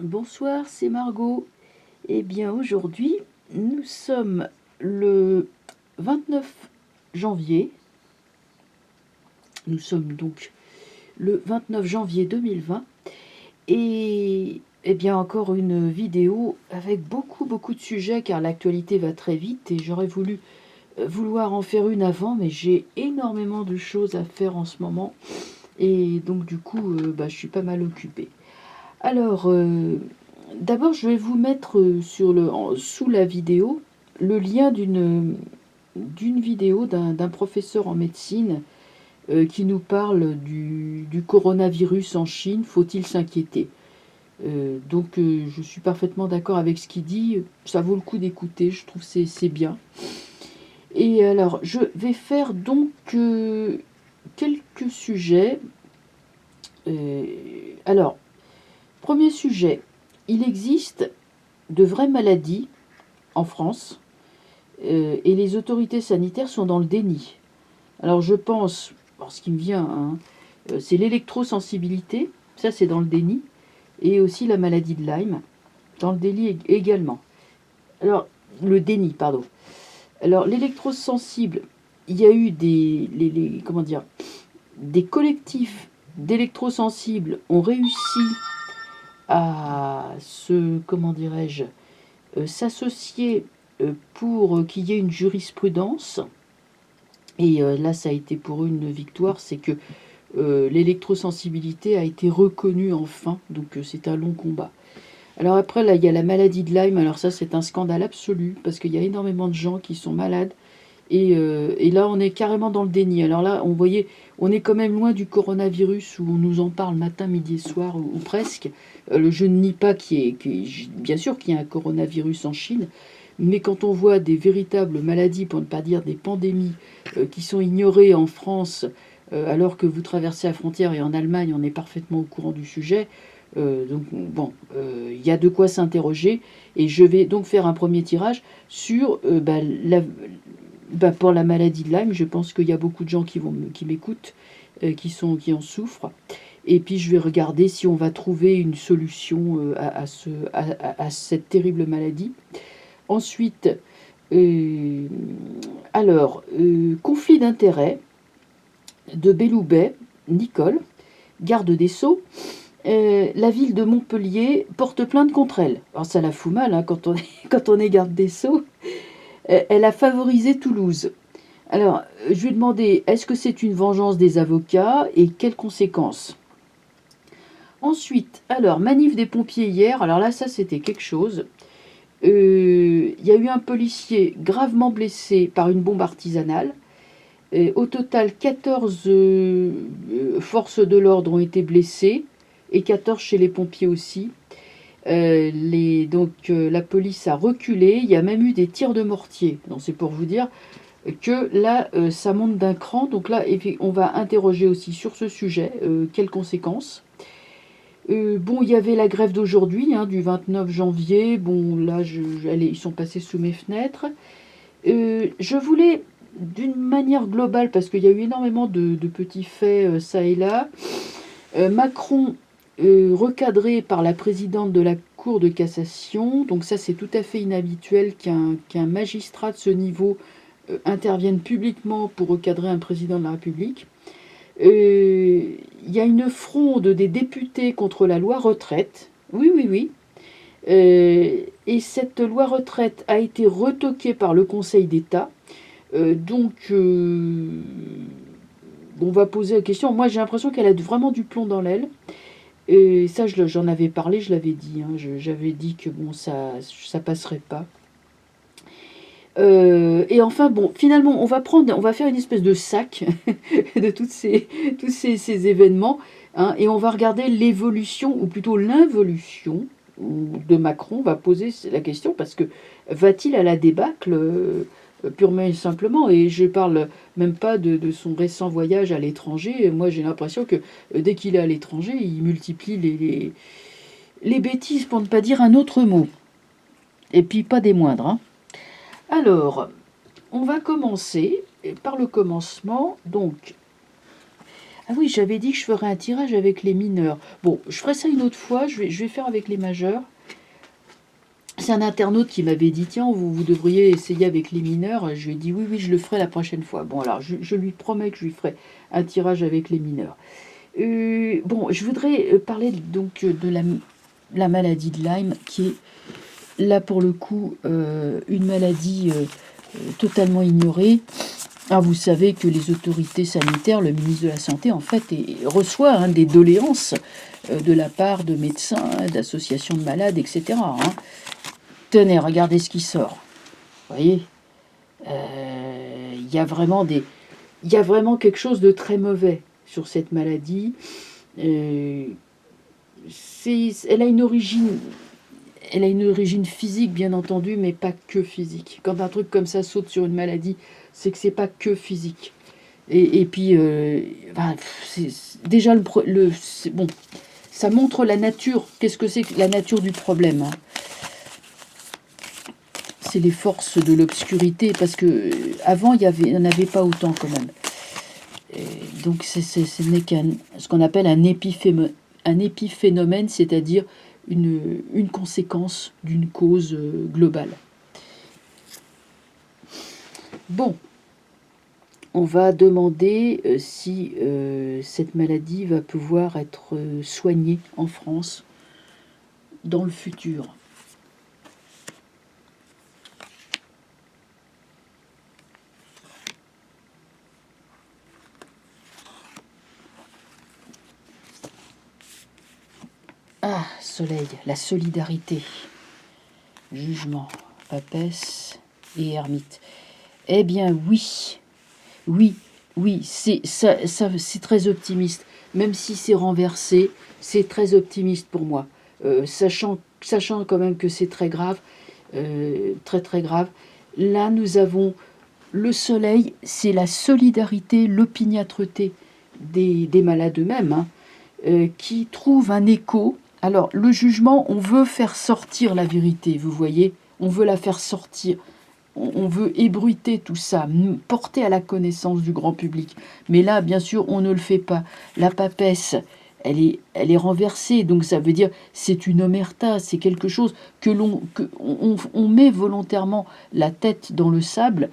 Bonsoir, c'est Margot. Eh bien, aujourd'hui, nous sommes le 29 janvier. Nous sommes donc le 29 janvier 2020. Et eh bien, encore une vidéo avec beaucoup de sujets car l'actualité va très vite et j'aurais vouloir en faire une avant, mais j'ai énormément de choses à faire en ce moment. Et donc, du coup, je suis pas mal occupée. Alors, d'abord, je vais vous mettre sous la vidéo le lien d'une vidéo d'un professeur en médecine qui nous parle du coronavirus en Chine. Faut-il s'inquiéter? Je suis parfaitement d'accord avec ce qu'il dit. Ça vaut le coup d'écouter, je trouve que c'est bien. Et alors, je vais faire donc quelques sujets. Alors, premier sujet, il existe de vraies maladies en France et les autorités sanitaires sont dans le déni. Alors je pense, ce qui me vient, c'est l'électrosensibilité, ça c'est dans le déni, et aussi la maladie de Lyme, dans le déni également. Alors, le déni, pardon. Alors l'électrosensible, il y a eu des collectifs d'électrosensibles ont réussi à s'associer pour qu'il y ait une jurisprudence. Et là, ça a été pour eux une victoire, c'est que l'électrosensibilité a été reconnue enfin, donc c'est un long combat. Alors après, là, il y a la maladie de Lyme, alors ça, c'est un scandale absolu, parce qu'il y a énormément de gens qui sont malades, et là, on est carrément dans le déni. Alors là, on est quand même loin du coronavirus, où on nous en parle matin, midi et soir, ou presque. Je ne nie pas bien sûr qu'il y a un coronavirus en Chine, mais quand on voit des véritables maladies, pour ne pas dire des pandémies, qui sont ignorées en France, alors que vous traversez la frontière et en Allemagne, on est parfaitement au courant du sujet. Il y a de quoi s'interroger. Et je vais donc faire un premier tirage sur pour la maladie de Lyme. Je pense qu'il y a beaucoup de gens qui m'écoutent, qui en souffrent. Et puis je vais regarder si on va trouver une solution à cette terrible maladie. Ensuite, conflit d'intérêts de Belloubet, Nicole, garde des Sceaux. La ville de Montpellier porte plainte contre elle. Alors ça la fout mal quand on est garde des Sceaux. Elle a favorisé Toulouse. Alors, je lui ai demandé, est-ce que c'est une vengeance des avocats et quelles conséquences? Ensuite, alors, manif des pompiers hier. Alors là, ça, c'était quelque chose. Il y a eu un policier gravement blessé par une bombe artisanale. Au total, 14 forces de l'ordre ont été blessées et 14 chez les pompiers aussi. La police a reculé. Il y a même eu des tirs de mortier. Donc c'est pour vous dire que là, ça monte d'un cran. Donc là, on va interroger aussi sur ce sujet. Quelles conséquences? Il y avait la grève d'aujourd'hui, du 29 janvier. Bon, là, ils sont passés sous mes fenêtres. Je voulais, d'une manière globale, parce qu'il y a eu énormément de petits faits ça et là, Macron recadré par la présidente de la Cour de cassation. Donc ça, c'est tout à fait inhabituel qu'un magistrat de ce niveau intervienne publiquement pour recadrer un président de la République. Il y a une fronde des députés contre la loi retraite. Oui, oui, oui. Et cette loi retraite a été retoquée par le Conseil d'État. On va poser la question. Moi, j'ai l'impression qu'elle a vraiment du plomb dans l'aile. Et ça, j'en avais parlé, je l'avais dit. J'avais dit que ça passerait pas. Et enfin, finalement, on va faire une espèce de sac de tous ces événements, et on va regarder l'évolution, ou plutôt l'involution de Macron. On va poser la question, parce que va-t-il à la débâcle purement et simplement? Et je parle même pas de son récent voyage à l'étranger. Moi, j'ai l'impression que dès qu'il est à l'étranger, il multiplie les bêtises, pour ne pas dire un autre mot. Et puis, pas des moindres. Alors, on va commencer par le commencement. Donc, Ah oui, j'avais dit que je ferais un tirage avec les mineurs. Bon, je ferai ça une autre fois, je vais faire avec les majeurs. C'est un internaute qui m'avait dit, tiens, vous devriez essayer avec les mineurs. Je lui ai dit, oui, oui, je le ferai la prochaine fois. Bon, alors, je lui promets que je lui ferai un tirage avec les mineurs. Bon, je voudrais parler donc de la maladie de Lyme, qui est là pour le coup une maladie totalement ignorée. Ah, vous savez que les autorités sanitaires, le ministre de la Santé, en fait, reçoit des doléances de la part de médecins, d'associations de malades, etc. Tenez, regardez ce qui sort. Vous voyez, il y a vraiment quelque chose de très mauvais sur cette maladie. Elle a une origine physique, bien entendu, mais pas que physique. Quand un truc comme ça saute sur une maladie, c'est que c'est pas que physique. Et puis, déjà, bon, ça montre la nature. Qu'est-ce que c'est que la nature du problème, C'est les forces de l'obscurité, parce que avant, il n'y en avait pas autant quand même. Donc, ce n'est ce qu'on appelle un épiphénomène, c'est-à-dire une conséquence d'une cause globale. Bon, on va demander si cette maladie va pouvoir être soignée en France dans le futur. Ah, soleil, la solidarité. Jugement, papesse et ermite. Eh bien oui, c'est très optimiste. Même si c'est renversé, c'est très optimiste pour moi. Sachant quand même que c'est très grave, très très grave. Là, nous avons le soleil, c'est la solidarité, l'opiniâtreté des malades eux-mêmes, qui trouvent un écho. Alors, le jugement, on veut faire sortir la vérité, vous voyez, on veut la faire sortir. On veut ébruiter tout ça, porter à la connaissance du grand public. Mais là, bien sûr, on ne le fait pas. La papesse, elle est renversée, donc ça veut dire c'est une omerta, c'est quelque chose on met volontairement la tête dans le sable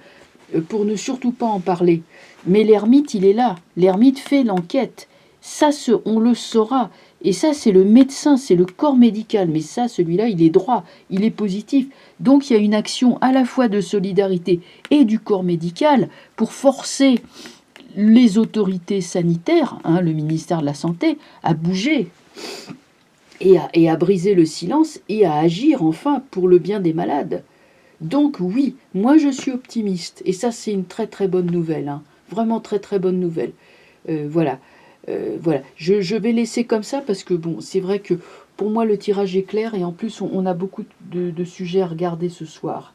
pour ne surtout pas en parler. Mais l'ermite, il est là. L'ermite fait l'enquête. Ça, on le saura. Et ça, c'est le médecin, c'est le corps médical. Mais ça, celui-là, il est droit, il est positif. Donc, il y a une action à la fois de solidarité et du corps médical pour forcer les autorités sanitaires, le ministère de la Santé, à bouger et à briser le silence et à agir enfin pour le bien des malades. Donc oui, moi je suis optimiste. Et ça, c'est une très très bonne nouvelle. Vraiment très très bonne nouvelle. Voilà. Voilà. Je vais laisser comme ça parce que bon, c'est vrai que pour moi le tirage est clair et en plus on a beaucoup de sujets à regarder ce soir.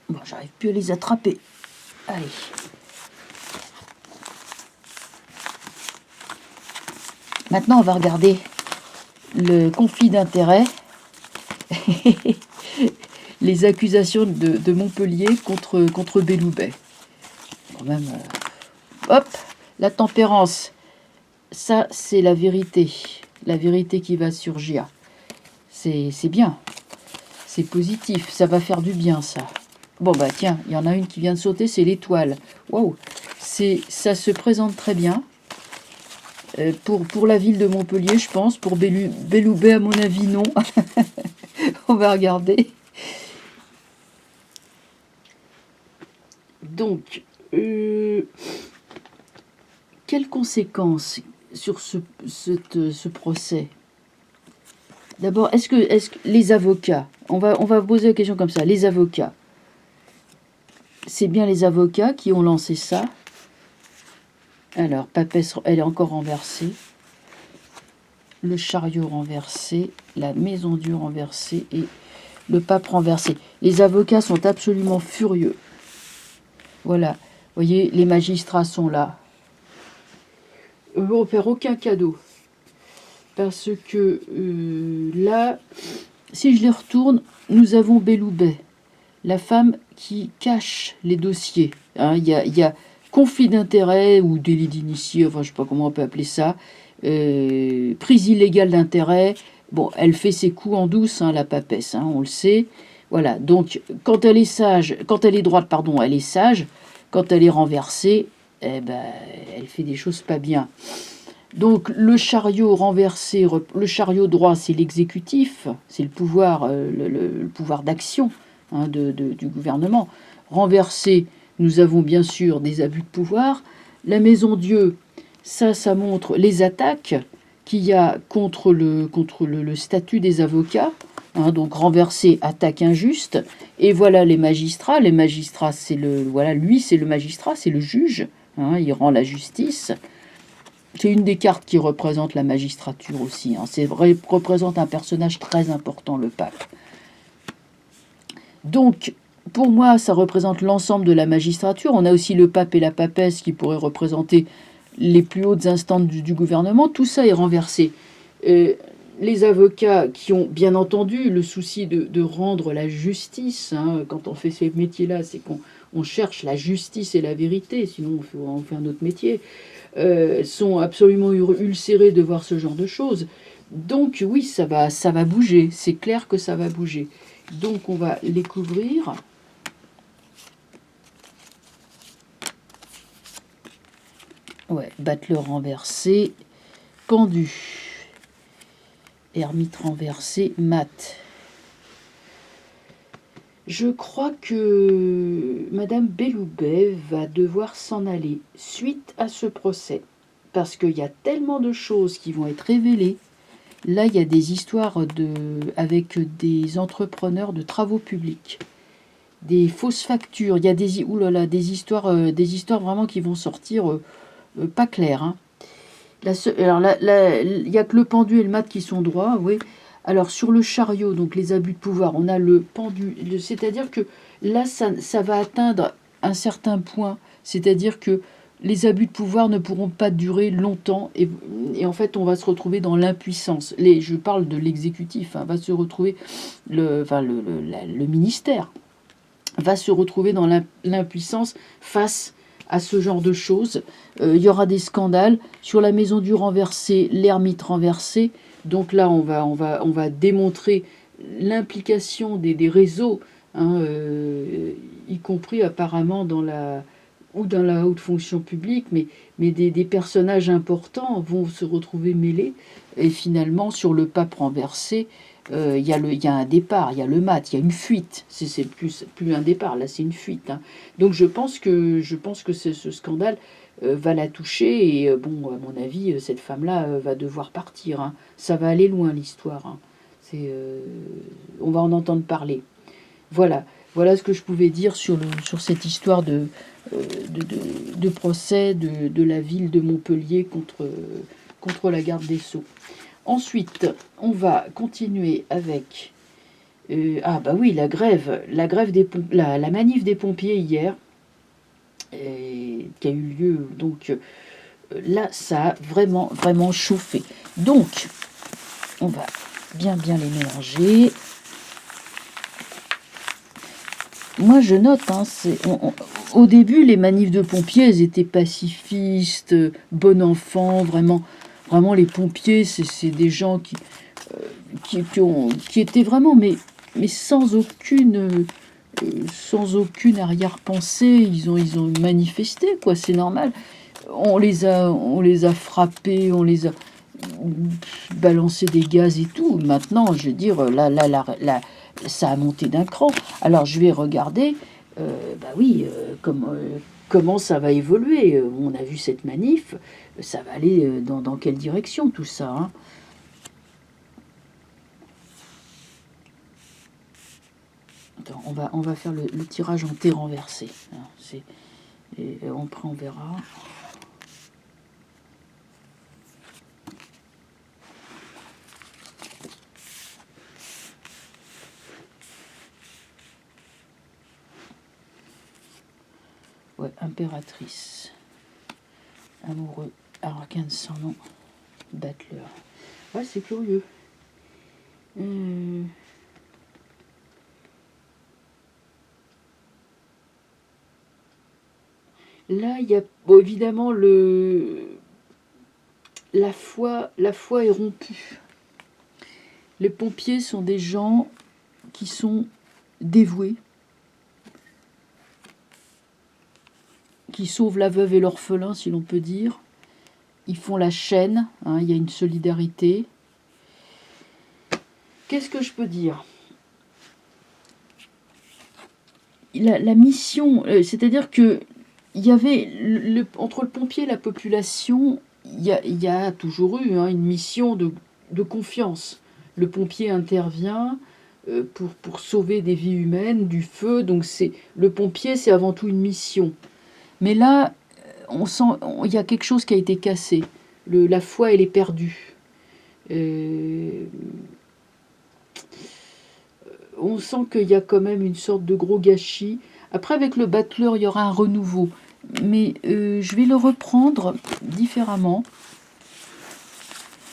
Bon, j'arrive plus à les attraper. Allez. Maintenant, on va regarder le conflit d'intérêts. Les accusations de Montpellier contre Belloubet. Quand même, hop, la tempérance. Ça, c'est la vérité qui va surgir. C'est bien, c'est positif, ça va faire du bien, ça. Bon, bah tiens, il y en a une qui vient de sauter, c'est l'étoile. Waouh, ça se présente très bien. Pour la ville de Montpellier, je pense. Pour Belloubet, à mon avis, non. On va regarder. Donc, quelles conséquences sur ce procès? D'abord, est-ce que les avocats, on va poser la question comme ça, les avocats, c'est bien les avocats qui ont lancé ça? Alors, papesse, elle est encore renversée. Le chariot renversé, la maison Dieu renversée et le pape renversé. Les avocats sont absolument furieux. Voilà, vous voyez, les magistrats sont là. On ne vont faire aucun cadeau. Parce que là, si je les retourne, nous avons Belloubet. la femme qui cache les dossiers. Hein. Il y a conflit d'intérêt ou délit d'initié, enfin je sais pas comment on peut appeler ça, prise illégale d'intérêt. Bon, elle fait ses coups en douce, hein, la papesse, hein, on le sait. Voilà, donc quand elle est sage, quand elle est droite, pardon, elle est sage. Quand elle est renversée, eh ben, elle fait des choses pas bien. Donc le chariot renversé, le chariot droit, c'est l'exécutif, c'est le pouvoir, le pouvoir d'action, hein, du gouvernement. Renversé, nous avons bien sûr des abus de pouvoir. La maison Dieu, ça montre les attaques qu'il y a contre le statut des avocats. Hein, donc renversé, attaque injuste. Et voilà les magistrats. Les magistrats, c'est lui, c'est le magistrat, c'est le juge. Hein, il rend la justice. C'est une des cartes qui représente la magistrature aussi. Hein. Représente un personnage très important, le pape. Donc, pour moi, ça représente l'ensemble de la magistrature. On a aussi le pape et la papesse qui pourraient représenter les plus hautes instances du gouvernement. Tout ça est renversé. Les avocats qui ont bien entendu le souci de rendre la justice, hein, quand on fait ces métiers-là, c'est qu'on cherche la justice et la vérité, sinon on fait un autre métier. Sont absolument ulcérés de voir ce genre de choses. Donc oui, ça va bouger. C'est clair que ça va bouger. Donc on va les couvrir. Ouais, battleur renversé, pendu, ermite renversé, mat. Je crois que Madame Belloubet va devoir s'en aller suite à ce procès. Parce qu'il y a tellement de choses qui vont être révélées. Là, il y a des histoires avec des entrepreneurs de travaux publics. Des fausses factures. Il y a des histoires vraiment qui vont sortir pas claires. Hein. Alors là, il n'y a que le pendu et le mat qui sont droits, oui. Alors sur le chariot, donc les abus de pouvoir, on a le pendu, c'est-à-dire que là, ça va atteindre un certain point, c'est-à-dire que les abus de pouvoir ne pourront pas durer longtemps et en fait, on va se retrouver dans l'impuissance. Je parle de l'exécutif, hein, va se retrouver, le ministère va se retrouver dans l'impuissance face à ce genre de choses. Il y aura des scandales. Sur la maison du renversé, l'ermite renversé. Donc là, on va démontrer l'implication des réseaux, hein, y compris apparemment dans la haute fonction publique, mais des personnages importants vont se retrouver mêlés. Et finalement, sur le pape renversé, il y a un départ, il y a le mat, il y a une fuite. C'est plus un départ, là c'est une fuite. Hein. Donc je pense que ce scandale va la toucher et bon, à mon avis, cette femme-là va devoir partir. Hein. Ça va aller loin l'histoire. Hein. On va en entendre parler. Voilà ce que je pouvais dire sur cette histoire de procès de la ville de Montpellier contre la garde des Sceaux. Ensuite, on va continuer avec bah oui, la manif des pompiers hier, qui a eu lieu. Donc là, ça a vraiment chauffé. Donc, on va bien les mélanger. Moi, je note, hein, au début, les manifs de pompiers, elles étaient pacifistes, bon enfant, vraiment les pompiers, c'est des gens qui étaient vraiment, mais sans aucune arrière-pensée. Ils ont manifesté, quoi, c'est normal. On les a frappés, on les a balancé des gaz et tout. Maintenant, je veux dire, là, ça a monté d'un cran. Alors, je vais regarder, bah oui, comment ça va évoluer. On a vu cette manif, ça va aller dans quelle direction, tout ça, hein. Attends, on va faire le tirage en T renversé. Et après, on verra. Ouais, impératrice. Amoureux. Arcane sans nom. Battleur. Ouais, c'est curieux. Là, il y a bon, évidemment la foi est rompue. Les pompiers sont des gens qui sont dévoués, qui sauvent la veuve et l'orphelin, si l'on peut dire. Ils font la chaîne, hein, il y a une solidarité. Qu'est-ce que je peux dire? La mission, c'est-à-dire que il y avait entre le pompier et la population, il y a toujours eu, hein, une mission de confiance. Le pompier intervient pour sauver des vies humaines, du feu. Donc le pompier, c'est avant tout une mission. Mais là, on sent, il y a quelque chose qui a été cassé. La foi, elle est perdue. On sent qu'il y a quand même une sorte de gros gâchis. Après, avec le battleur, il y aura un renouveau. Mais je vais le reprendre différemment.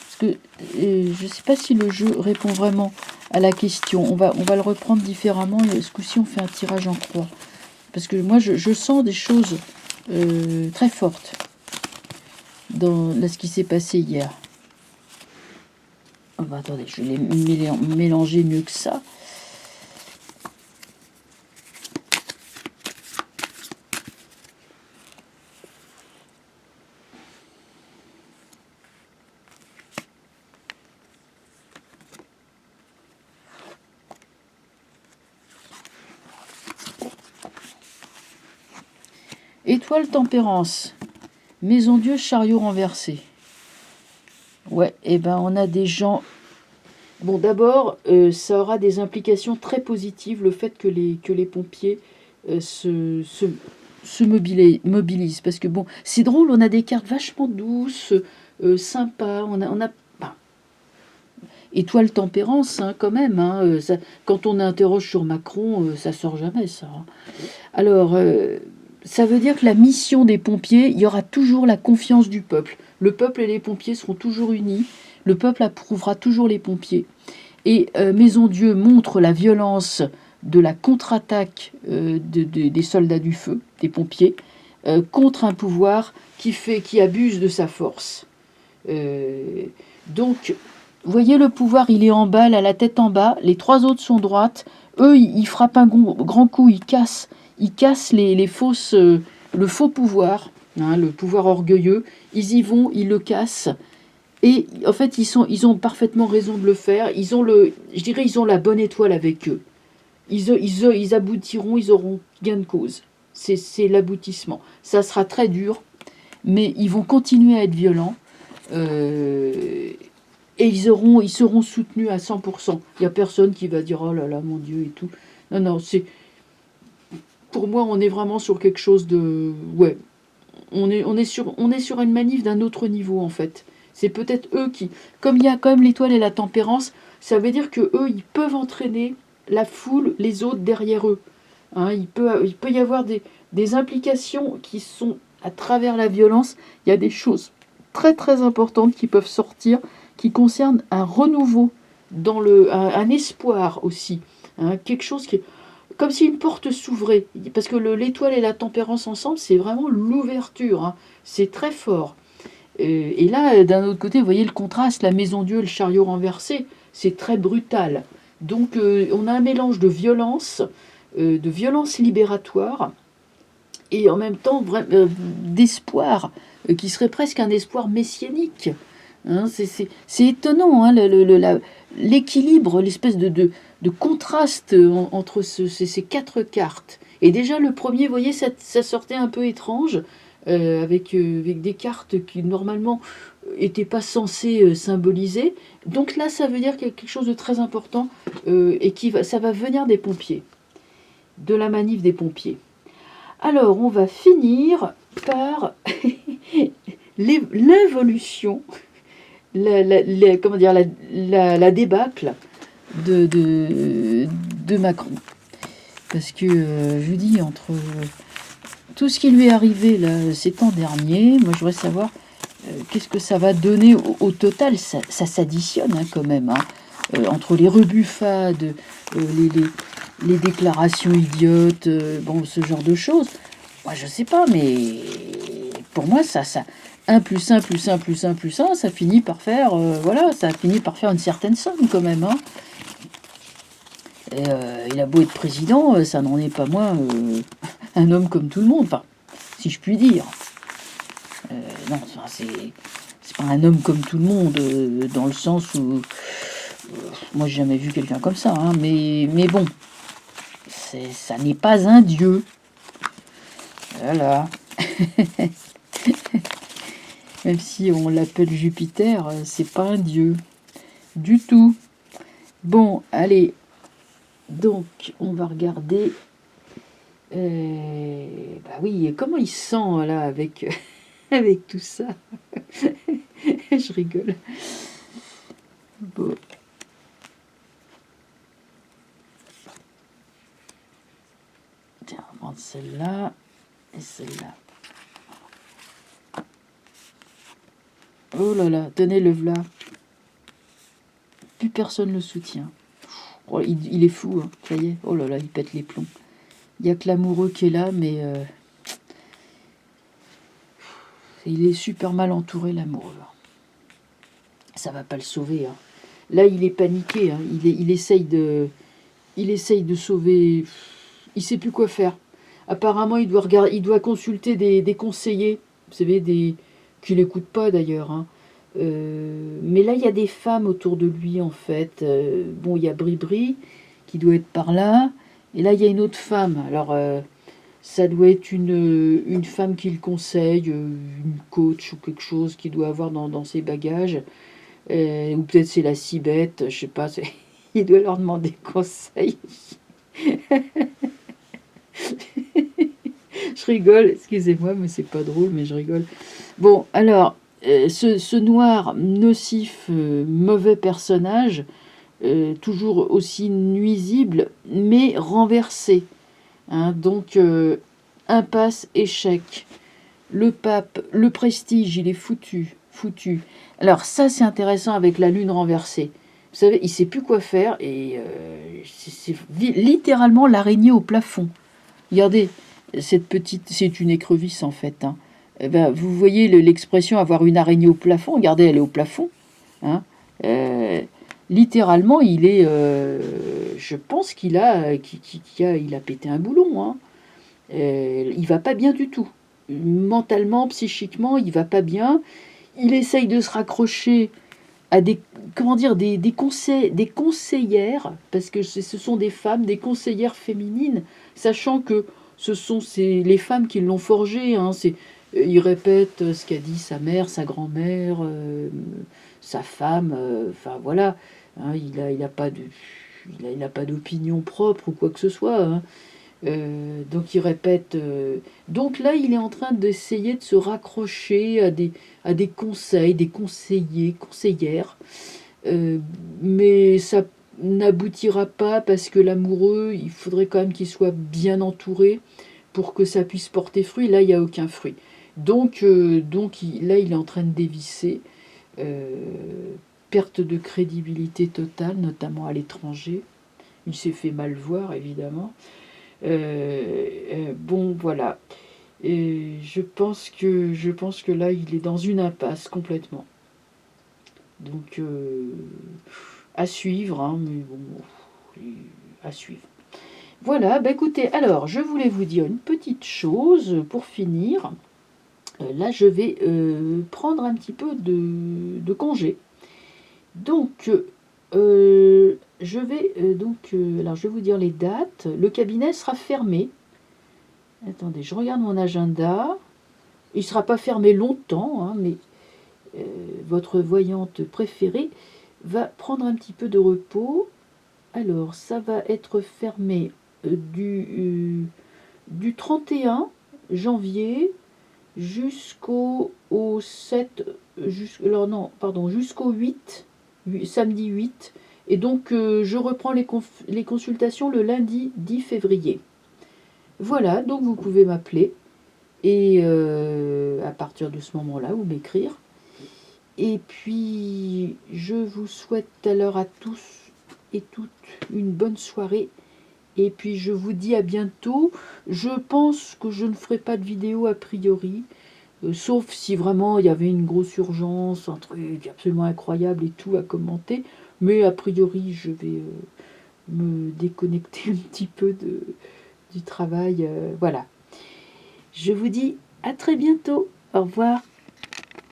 Parce que je ne sais pas si le jeu répond vraiment à la question. On va le reprendre différemment. Et ce coup-ci, on fait un tirage en croix. Parce que moi, je sens des choses très fortes dans ce qui s'est passé hier. Oh, bah, attendez, je vais les mélanger mieux que ça. Étoile tempérance. Maison Dieu, chariot renversé. Ouais, et ben on a des gens... Bon, d'abord, ça aura des implications très positives, le fait que les pompiers se mobilisent. Parce que bon, c'est drôle, on a des cartes vachement douces, sympas, on a bah, étoile tempérance, hein, quand même. Hein, quand on interroge sur Macron, ça sort jamais, ça. Hein. Alors... ça veut dire que la mission des pompiers, il y aura toujours la confiance du peuple. Le peuple et les pompiers seront toujours unis. Le peuple approuvera toujours les pompiers. Et Maison Dieu montre la violence de la contre-attaque des soldats du feu, des pompiers, contre un pouvoir qui abuse de sa force. Donc, vous voyez, le pouvoir, il est en bas, là, la tête en bas. Les trois autres sont droites. Eux, ils frappent un grand coup, ils cassent les fausses, le faux pouvoir, hein, le pouvoir orgueilleux. Ils y vont, ils le cassent. Et en fait, ils ont parfaitement raison de le faire. Ils ont la bonne étoile avec eux. Ils aboutiront, ils auront gain de cause. C'est l'aboutissement. Ça sera très dur, mais ils vont continuer à être violents. Et ils seront soutenus à 100%. Il n'y a personne qui va dire « Oh là là, mon Dieu » et tout. Non, pour moi, on est vraiment sur quelque chose de... Ouais, on est sur une manif d'un autre niveau, en fait. C'est peut-être eux qui... Comme il y a quand même l'étoile et la tempérance, ça veut dire que eux, ils peuvent entraîner la foule, les autres derrière eux. Hein, il peut y avoir des implications qui sont à travers la violence. Il y a des choses très très importantes qui peuvent sortir, qui concernent un renouveau, un espoir aussi. Hein, quelque chose qui... Comme si une porte s'ouvrait. Parce que l'étoile et la tempérance ensemble, c'est vraiment l'ouverture. Hein. C'est très fort. Et là, d'un autre côté, vous voyez le contraste, la Maison Dieu, le chariot renversé, c'est très brutal. Donc on a un mélange de violence libératoire, et en même temps d'espoir, qui serait presque un espoir messianique. Hein, c'est étonnant, hein, l'équilibre, l'espèce de contraste entre ces quatre cartes. Et déjà le premier, vous voyez, ça sortait un peu étrange, avec des cartes qui normalement n'étaient pas censées symboliser. Donc là, ça veut dire qu'il y a quelque chose de très important, et ça va venir des pompiers, de la manif des pompiers. Alors, on va finir par l'évolution, la débâcle de Macron. Parce que, je vous dis, entre tout ce qui lui est arrivé là, ces temps derniers, moi je voudrais savoir qu'est-ce que ça va donner au total. Ça s'additionne, hein, quand même, hein, entre les rebuffades, les déclarations idiotes, bon, ce genre de choses. moi je sais pas, mais pour moi, ça 1 plus 1 plus 1 plus 1 plus 1, ça finit par faire, voilà, ça finit par faire une certaine somme quand même, hein. Et il a beau être président, ça n'en est pas moins un homme comme tout le monde, enfin, si je puis dire. Non, enfin, c'est pas un homme comme tout le monde, dans le sens où... moi, j'ai jamais vu quelqu'un comme ça, hein, mais bon, ça n'est pas un dieu. Voilà. Même si on l'appelle Jupiter, c'est pas un dieu. Du tout. Bon, allez. Donc, on va regarder. Bah oui, comment il se sent là avec, avec tout ça. Je rigole. Bon. Tiens, on va prendre celle-là et celle-là. Oh là là, tenez le v'là. Plus personne le soutient. Oh, il est fou, hein, ça y est. Oh là là, il pète les plombs. Il n'y a que l'amoureux qui est là, mais il est super mal entouré, l'amoureux. Ça va pas le sauver, hein. Là, il est paniqué, hein. Il essaye de sauver. Il sait plus quoi faire. Apparemment, il doit consulter des conseillers, vous savez, qui l'écoutent pas d'ailleurs, hein. Mais là, il y a des femmes autour de lui, en fait. Bon, il y a Bribri, qui doit être par là. Et là, il y a une autre femme. Alors, ça doit être une femme qui le conseille, une coach ou quelque chose qu'il doit avoir dans ses bagages. Ou peut-être c'est la cibette, je sais pas. Il doit leur demander conseil. Je rigole, excusez-moi, mais c'est pas drôle, mais je rigole. Bon, alors, ce noir nocif, mauvais personnage, toujours aussi nuisible, mais renversé, hein. Donc, impasse, échec. Le pape, le prestige, il est foutu, foutu. Alors ça, c'est intéressant avec la lune renversée. Vous savez, il sait plus quoi faire et c'est littéralement l'araignée au plafond. Regardez, cette petite, c'est une écrevisse en fait, hein. Eh ben, vous voyez l'expression avoir une araignée au plafond. Regardez, elle est au plafond, hein. Euh, Littéralement, il est, je pense qu'il il a pété un boulon, hein. Il va pas bien du tout. Mentalement, psychiquement, il va pas bien. Il essaye de se raccrocher à des, comment dire, des conseillères, parce que ce sont des femmes, des conseillères féminines, sachant que ce sont les femmes qui l'ont forgé, hein. Il répète ce qu'a dit sa mère, sa grand-mère, sa femme, enfin voilà, hein. Il a pas de, il a pas d'opinion propre ou quoi que ce soit, hein. Donc il répète. Donc là, il est en train d'essayer de se raccrocher à des conseils, des conseillers, conseillères. Mais ça n'aboutira pas parce que l'amoureux, il faudrait quand même qu'il soit bien entouré pour que ça puisse porter fruit. Là, il n'y a aucun fruit. Donc, là, il est en train de dévisser. Euh, Perte de crédibilité totale, notamment à l'étranger. Il s'est fait mal voir, évidemment. Bon, voilà. Et je pense que là, il est dans une impasse complètement. Donc, à suivre, hein, mais bon, à suivre. Voilà, bah écoutez, alors, je voulais vous dire une petite chose pour finir. Là, je vais prendre un petit peu de congé. Donc, je vais alors je vais vous dire les dates. Le cabinet sera fermé. Attendez, je regarde mon agenda. Il ne sera pas fermé longtemps, hein, mais votre voyante préférée va prendre un petit peu de repos. Alors, ça va être fermé du 31 janvier jusqu'au 7, alors non, pardon, jusqu'au 8, samedi 8. Et donc, je reprends les consultations le lundi 10 février. Voilà, donc vous pouvez m'appeler et à partir de ce moment-là, ou m'écrire. Et puis, je vous souhaite alors à tous et toutes une bonne soirée Et puis je vous dis à bientôt. Je pense que je ne ferai pas de vidéo a priori, sauf si vraiment il y avait une grosse urgence, un truc absolument incroyable et tout à commenter. Mais a priori, je vais me déconnecter un petit peu du travail. Voilà. Je vous dis à très bientôt. Au revoir.